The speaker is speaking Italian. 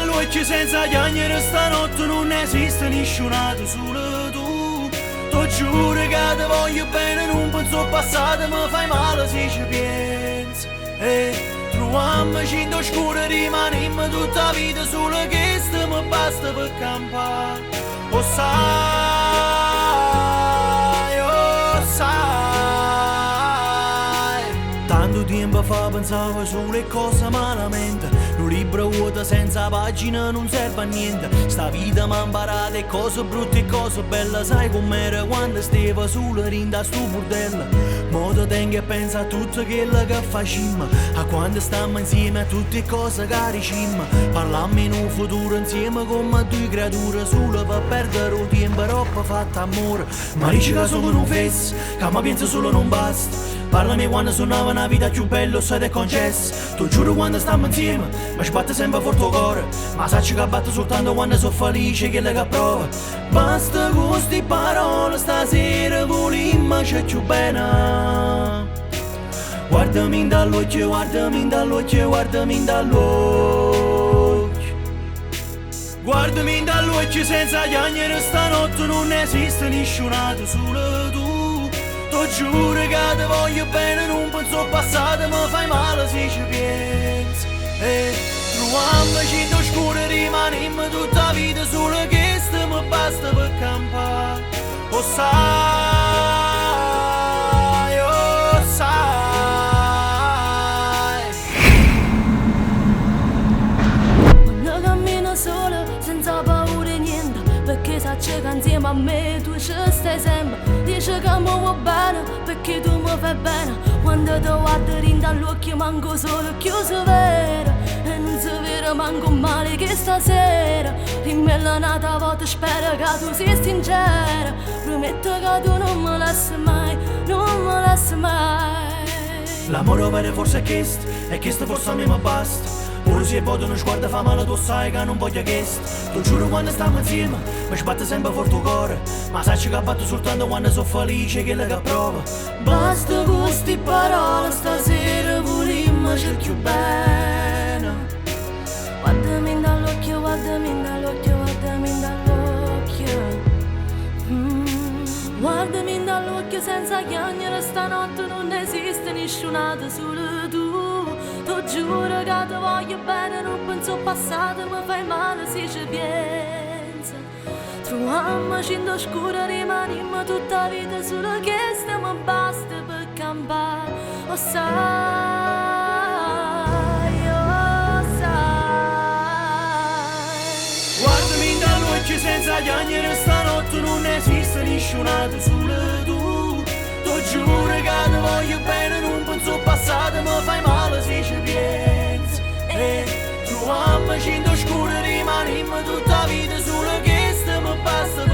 dall'occhio senza chiagnere stanotte non esiste nessunato, solo tu. Ti giuro che ti voglio bene, non penso passato, mi fai male se ci pensi. Troviamoci in oscuro, rimaniamo tutta la vita, solo questo mi basta per campare. Oh sai, tanto tempo fa pensavo solo e cose malamente. Un libro vuoto senza pagina non serve a niente. Sta vita m'ha imparato e cose brutte e cose belle. Sai com'era quando stavo solo rinda sto bordello. Mo te tengo e pensa a tutto quello che facciamo, a quando stiamo insieme, a tutte cose che ricimmo. Parlammo in un futuro insieme come due creature, solo per perdere il tempo troppo fatto amore. Ma dici che sono un fess, che mi penso solo non basta. Parlami quando suonava una vita più bella, sai è concesso. Ti giuro quando stiamo insieme, mi sbatte sempre forte il cuore. Ma sacci che batte soltanto quando sono felice, che che prova. Basta con queste parole, stasera volimmo c'è più bene. Guardami dall'occhio, guardami dall'occhio, guardami dall'occhio. Guardami dall'occhio senza chiagnere stanotte non esiste nessunato, solo tu. Ti giuro che ti voglio bene, non penso passato, mi fai male se ci pensi. Troviamoci in oscuro, rimaniamo tutta la vita, solo questo mi basta per campare. Oh sai, oh sai. Quando cammino sola, senza paura e niente, perché sai che insieme a me tu ci stai sempre. Dici che mi vuoi bene, perché tu mi fai bene. Quando ti guardo rinda all'occhio manco solo chiuso vero. E non si vede manco male che stasera rimmellanata volta spero che tu sia sincera. Prometto che tu non me lasci mai, non me lasci mai. L'amore vero forse è questo, e questo forse a me mi basta. Ora se poi uno sguardo fa male, tu sai che non voglio questo. Ti giuro quando stiamo insieme, mi sbatte sempre forte il cuore. Ma sai che batto soltanto quando sono felice, che che prova. Basta con queste parole, stasera volimmo c'è più bene. Guardami dall'occhio, guardami dall'occhio, guardami dall'occhio. Guardami dall'occhio senza chiagnere, stanotte non esiste nessunato, solo tu. Ti giuro che ti voglio bene, non penso passato, mi fai male se ci pensi. Troviamoci in oscuro, rimaniamo tutta la vita, solo questo mi basta per campare. Oh sai, oh sai. Guardami dall'occhio senza chiagnere, stanotte non esiste nessunato, solo tu. Ti giuro che ti voglio bene, non penso passato, mi fai male se ci pensi. Troviamoci in oscuro, rimaniamo tutta la vita, solo questo mi basta.